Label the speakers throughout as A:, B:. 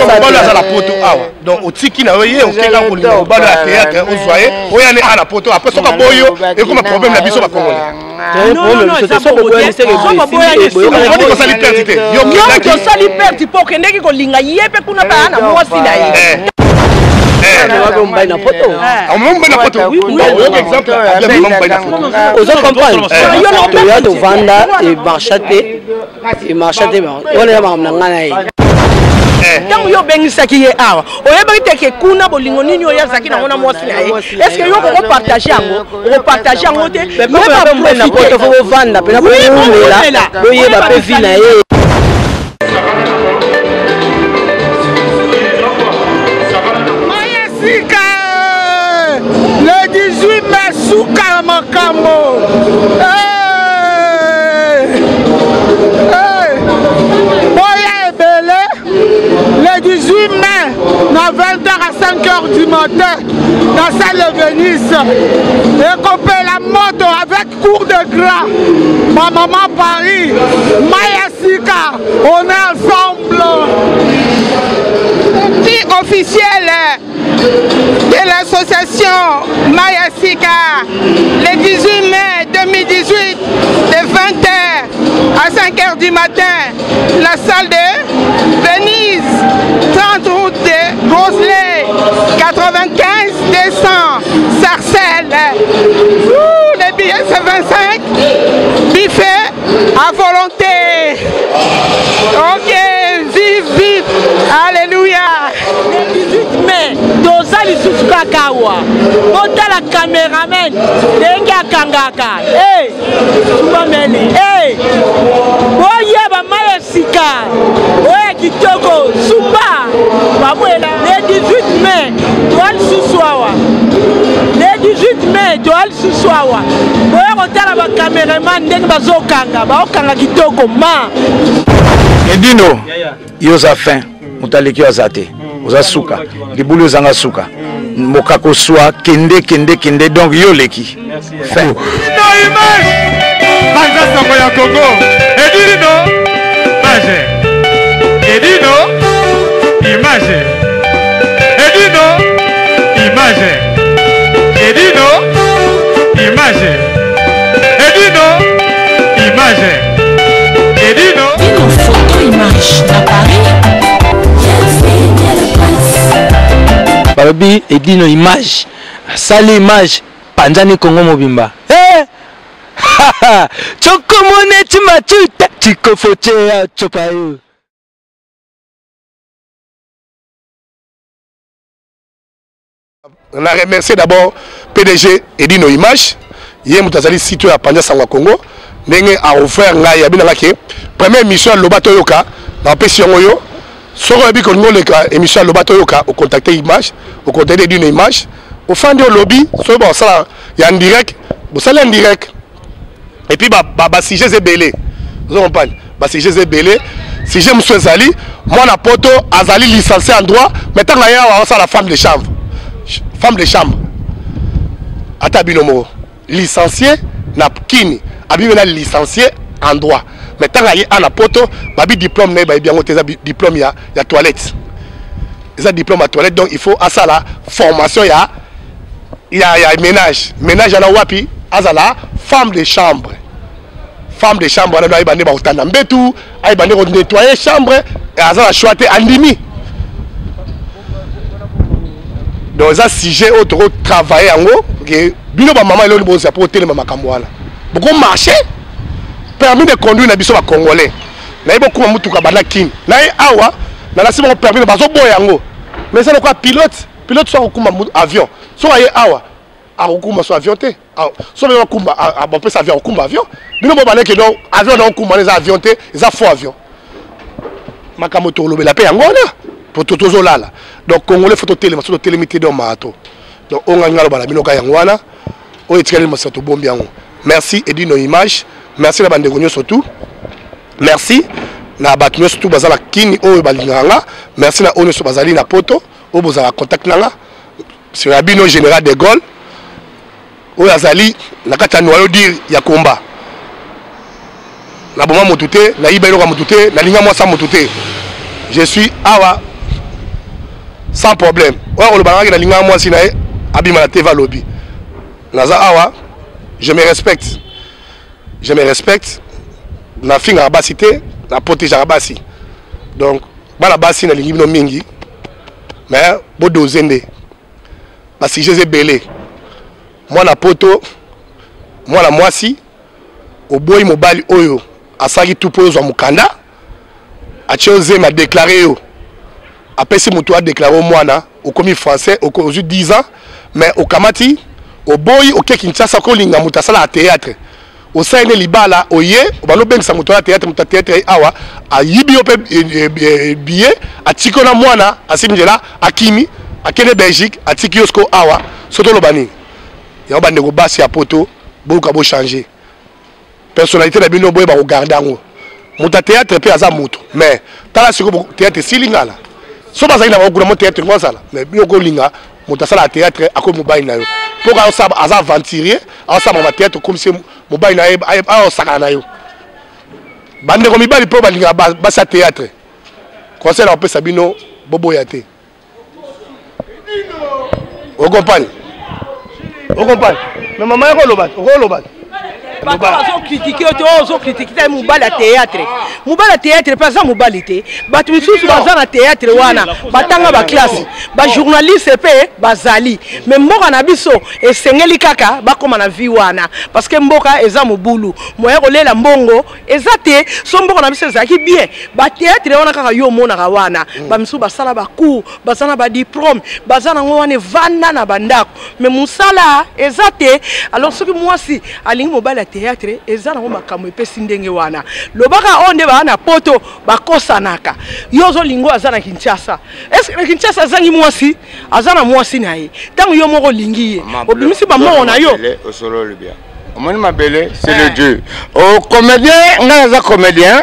A: balo azala poto awa donc otiki na ye okeka kolinga balo ya théâtre ozoye oya ne ana poto après soka boyo et comme problème na biso ba congolais
B: non c'est ça boyo c'est
A: que ça lui perdite yo
B: to sali perdite pour que ndeki kolinga yepe kuna ba na mwasi na ye on va na photo.
A: On va na photo. Oui, exemple.
B: Aux autres comprendre. Il y a de vanda et marchaté. Et marchaté, on est là ngana. Tant yo bengisaki ye awa. Oyeba teke kuna bolingo nini oyazaki na ngona mwasi na ye. Est-ce que yo ko partager yango? On partager yango te. Mais pas na photo faut vanda, pe na ko là. Oyeba pe vi na ye.
C: Le 18 mai, Souka Makambo. Boya Ebele. Le 18 mai, à 20h à 5h du matin, dans la salle de Venise. Et coupé la moto avec cours de gras. Ma maman Paris, Maya Sika, on est ensemble. Petit officiel de l'association Maya Sika, le 18 mai 2018, de 20h à 5h du matin, la salle de Venise, 30 route de Roselay, 95 décembre, Sarcelles. Les billets c'est 25, buffet à volonté. Ok, vive, vive, alléluia.
B: Le 18 mai, Dozali Suskakawa, Botala caméraman, Denga Kangaka, hey, Soumameli, hey, Oyeba Maya Sika, Oye Kitoko, Souba, Babouela, le 18 mai, Toal Souswawa, le 18 mai, Toal Souswawa, Oye Botala caméraman, Denga Zokanga, Baokanga Kitoko, Ma.
A: Edino, Yosa fin, Mutaleki Azate. Oza suka libulu zanga suka mokako swa kende donc yo leki fin no image banga sango ya Congo Edino image Edino image Edino image Edino image Edino image Edino
D: photo image à Paris.
E: Balobi Edino image sali image panzani Congo mobimba chokomone chimatuta chikofoche ya chopayo.
A: On a remercié d'abord PDG Edino Image yé mutazali situé à Panja Sangwa Congo ndenge a offert ngai ya binanga ke première émission Lobato Yoka na pesi ngoyo. Soro ebi kongo le émission Lobato Yoka au contacter Image, au contacter d'une image, au fin de lobby, so bon ça il y a en direct, bon ça en direct. Et puis bah si j'ai belé. Vous comprenez? Bah si j'ai belé, si j'ai monsieur Zali, moi na poto Azali licencié en droit, mais tant là ça la femme de chambre. Femme de chambre. Ata binomo licencié na kini, abi na licencié en droit. Mais tant qu'il y a un poto, babi diplôme n'est pas bien diplôme ya toilette. Il a diplôme à toilette donc il faut à ça la formation il y a ménage à la wapi azala femme de chambre. Femme de chambre on a ibane ba utanda mbetu, ibane ko nettoyer chambre et azala choiter andimi. Donc ça sujet autre travailler en haut que bino ba maman eloni bo pour télé maman kamwana. Beaucoup marcher permis de conduire na biso ba congolais na ibo kuma mutuka bana king na awa na la sima permis de bazo boyango mais c'est quoi pilote soit kuma avion soit ye awa a kuma soit avion te soit be kuma a bon pesa avion kuma avion bino bo bana ke donc avion donc kuma les avions te les faux avion makamoto lobela pe yango na pour totozo lala donc congolais photo télé maso télé mité do mato donc on ngalo bala bino ka yango wana o etikali masato bombi yango. Merci Edino Image. Merci la bande de surtout. Merci na batno surtout bazala kini o balinganga. Merci na ono bazali na poto o bozala contact nanga. C'est Rabino Général de Gaulle. O azali na kata noyo dire ya combat. Na boma motute, na ibelo ka motute, na linga moi sa motute. Je suis awa sans problème. Ouais, le balanga na linga moi sinae abima na teva lobby. Naza awa, je me respecte. Je me respecte. Na finga basité, na protéger basi. Donc, bana basi na lingi no mingi. Mais bo dozende. Parce que je les ai belé. Moi na poto, moi na mwasi, au boy mobile oyo, asagi tout pour zo mukanda. A chose m'a déclaré yo. Après si mutu a déclaré moi na, au commis français, au 10 ans, mais au kamati, au boy au Kinshasa ko linga mutasala à théâtre. Au sein de libala oye, au balo ben sa mutu à théâtre awa, a yibi ope billet, a tikona moi na, a simjela, a kimi, a kene Belgique, a tikiosko awa, soto lobani. Ya ba nego basi ya poto, boka bo changer. Personnalité na bino boy ba regarder ngo. Muta théâtre pe aza mutu, mais tala siko théâtre silingala. So ba zaina ba gura mo théâtre ngosala, mais bino ko linga, muta sala théâtre ako mobile na yo. Pour aza aventurier, aza ma théâtre comme si mobile na yo a saka na yo. Bande ko mibali po ba linga ba sa théâtre. Conseil na pe sabino bobo yate. Vous comprenez? Vous comprenez? Mais maman, on lobat.
B: Bato critiquer auto critiquer mubala théâtre mubala théâtre pas ça mubalité bato misusu baza na théâtre wana batanga ba classe ba journaliste pe bazali mais mboka na biso esengeli kaka bakoma na vie wana parce que mboka eza mobulu moya kolela mbongo eza te so mboka na biso ezaki bien ba théâtre wana kaka yo mona ka wana ba misusu basala ba cours basana ba diplôme bazana ngwana vanda na bandako mais musala eza te alors ce que moi si alingi mobala théâtre ezana ngo makambo epesi ndenge wana lobaka onde bana poto bakosanaka yozo lingo azana Kinshasa est-ce que Kinshasa azangi mwasi azana mwasi naye tango yo moko lingiye obimisi ba mona yo osolo libia
F: Omoni Mabele, c'est le Dieu. Au comédien, on a un comédien.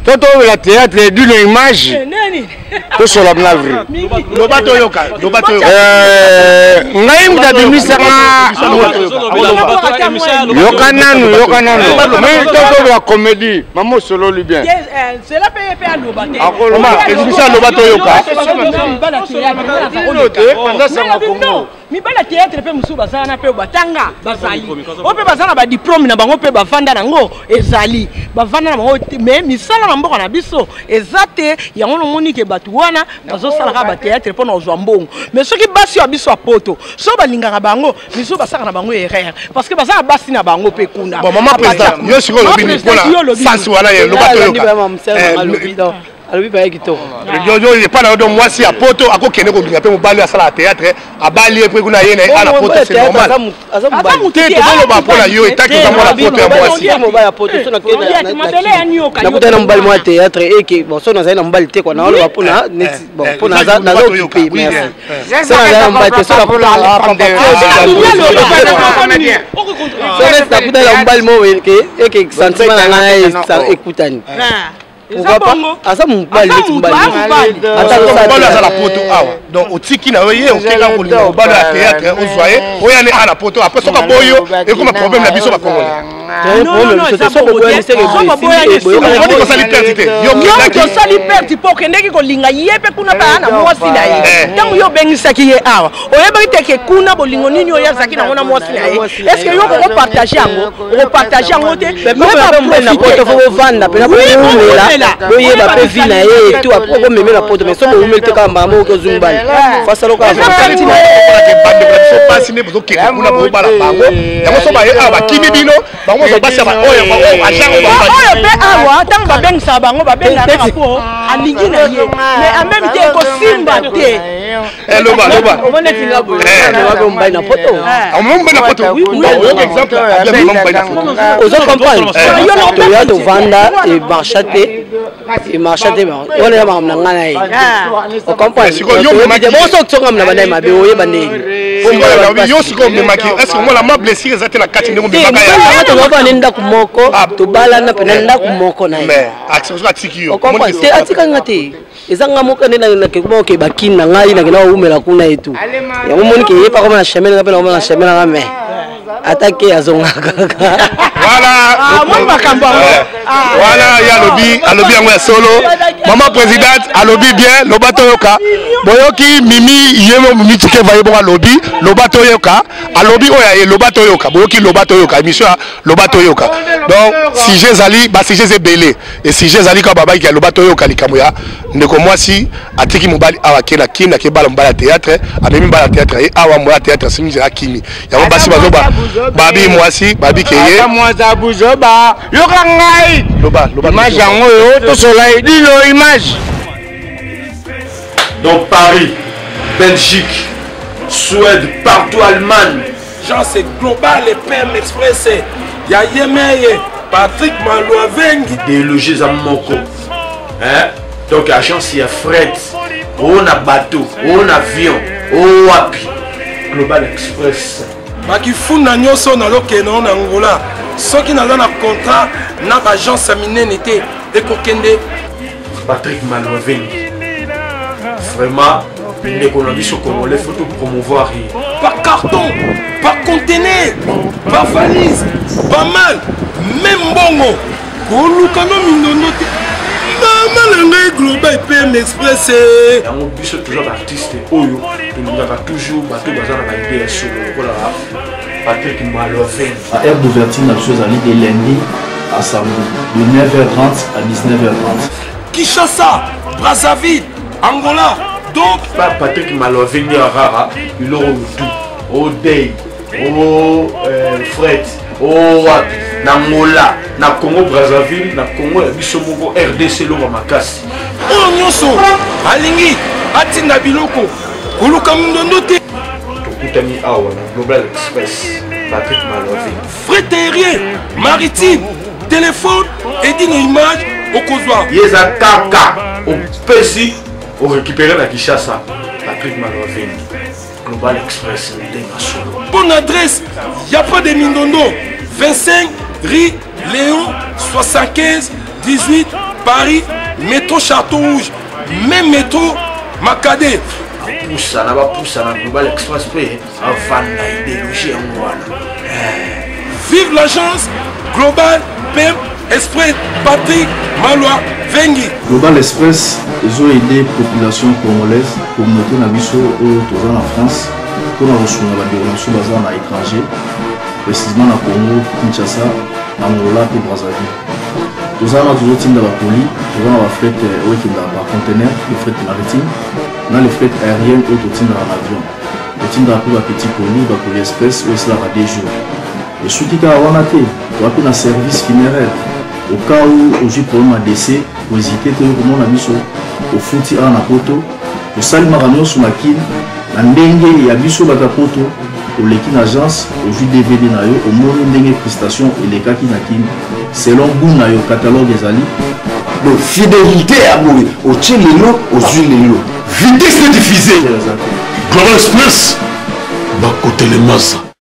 F: Toto la théâtre d'une image. Tout sur la blague.
A: Lobato yoka.
F: Ngaim d'abimisa. Yoka nanu. Mais toto la comédie. Maman solo lui bien.
B: C'est la paye à Lobato.
A: Ezibisa Lobato yoka.
B: Mibala théâtre pe musu bazana pe batanga bazali ope bazana ba diplôme na bango pe bavanda nango ezali bavanda na bango mais misala na mboka na biso ezate yango no moni ke batu wana bazo sala ka ba théâtre pe na ozwa mbongo mais soki basi ya biso apoto so balingaka bango misu basaka na bango erreur parce que bazana basi na bango pe kuna
A: bon maman président yo siko lobini pona sansi wana ye Lobato yoka
B: alobi ba ekito
A: jojo il pas na do mwasi a poto akokene ko binga pe mobali ya sala théâtre abali e pe kuna yena ana poto c'est normal
B: aza mutete
A: to ba pona yo etaki za mona poto ya mwasi
B: mobali ya poto so na kenda
E: na kutana mbali mwa théâtre eke bon so na zaina mbali te kwa na wala pona neti bon pona na zo occupé merci ça na mbali te so na pona so na kutana mbali mo eke sentiment na ngai ekutani asa mobali
A: aza na poto awa donc otiki na ye okeka kolinga mobali ya théâtre ozwaye oyo ane ana poto après soka boyo ekoma problème na biso bakongole osali perte te
B: osali perte po okendeki kolinga ye mpe kuna bana mwasi na ye ntango yo obengisaki ye awa oyebaki teke kuna bolingo nini oyo azalaki nango na mwasi na ye est ce que yo okopartage yango te
E: na poto fo bovanda mpena boumela boyeba mpe vi na ye tu okomemela poto mais so boumeli te kaka mbala moko ozwi mbali fasaloka
A: pasi nde bozokende kuna bozobala bango yango so baye awa bakimi bino bango bozobasa oyo
B: mpe awa ntango babengisaka bango babengaka po alingi na ye mais en même temps ekosimba te
E: mbali na poto ozo comprendre toya tovanda emarcha te wana ya makambo na ngai na ye ocomprendre okisonga na bandai mabe oyeba ndenge
A: yo sikoyo omemaki estce omona ma blessure eza te na kati ndenge omemaka
E: tozokana ne ndako moko tobalana mpena ndako moko na ye te atikanga te ezanga moko nde nakekobaka bakini na ngai nakenda koumela kuna etu yango monike ye pa koma na chemin nga mpe nakomona na chemin nanga me atake azonga kaka
B: voilà makambo
A: Voilà, il y a lobby, à lobby en solo. Maman présidente, à lobby bien, lobato yoka. Boyoki mimi yemo mimi tike vaye bon à lobby, lobato yoka. À lobby oya lobato yoka. Boyoki lobato yoka. Émission lobato yoka. Donc si j'ai zali, bah si j'ai belé. Et si j'ai zali comme baba qui a lobato yoka likamuya. Ndeko moi si atiki mobali awake na kina ke bala mbala théâtre, a même bala théâtre et awa mbala théâtre c'est mizera kimi. Yango basi bazoba. Babi moi si, babi keye.
F: Moi za buzoba. Yoka ngai.
A: Loba.
F: Image en haut, tout soleil, dis-le, image.
G: Donc Paris, Belgique, Suède, partout Allemagne.
H: Jean, c'est global et PM Express. Il y a Yemeye, Patrick Malouavengi.
G: Des logis à Moko. Hein? Donc agence, il y a fret, on a bateau, on a avion, on a Global Express.
H: Qui fout na nyoso na lokeno na Angola. Ceux qui n'ont pas de contrat, n'a pas agence à miner n'était et kokende.
G: Patrick Malouavengi. Vraiment, l'économie sur Congolais, il faut tout promouvoir.
H: Par carton, par conteneur, par valise, pas mal, même bongo. Pour nous, quand nous noté. Maman, le global PM Express.
G: On bus toujours artiste. Oyo, nous avons toujours battu bazar à la idée sur le Patrick Malouavengi.
I: À heure d'ouverture, la chose à l'idée lundi à samedi, de 9h30 à 19h30.
H: Kinshasa, Brazzaville, Angola. Donc,
G: Patrick Malouavengi à Rara, il aura tout. Au Day, au Fret, au Angola, na Congo Brazzaville, na Congo Bisomoko, RDC Loma Makasi.
H: Oh Nyoso, Alingi, Atina Biloko, Kuluka Mundonote.
G: Tokutani Awa, Global Express, Patrick Malouavengi.
H: Fret aérien, maritime, téléphone, et dit nos images au Kozwa.
G: Yeza Kaka, au Pessi, au récupérer la Kinshasa, Patrick Malouavengi. Global Express,
H: bonne adresse, il n'y a pas de Mindondo. 25 rue Léon 75 18 Paris, métro Château Rouge, même métro Macadé.
G: Poussa, là bas poussa dans Global Express avant l'idéologie en Rwanda.
H: Vive l'agence Global PM Express Patrick Malouavengi.
I: Global Express, ils ont aidé la population congolaise, communauté Nabiso en France, pour la reçu la déroulation basée à l'étranger, précisément à Congo, Kinshasa, Angola et Brazzaville. Nous avons toujours team de la police, nous avons fret par conteneur, le fret maritime, nous avons le fret aérien et le team de l'avion. Le team de la petit poli, la police express, aussi là des jours. Et ce qui est à Wanate, nous avons un service funéraire. Au cas où j'ai problème à décès, pour hésiter, comment on a mis au fouti à la poto, au salut maramio sur ma kin, la ndenge et à biso batapoto, au l'équipe agence, au jus DVD nayo, au monde ndenge prestation et les kaki nakin, selon goût nayo catalogue des ali.
J: Donc fidélité à mourir, au tien l'élo, au jus l'élo. Vitesse de diffuser.
K: Global Express, bah côté les masses.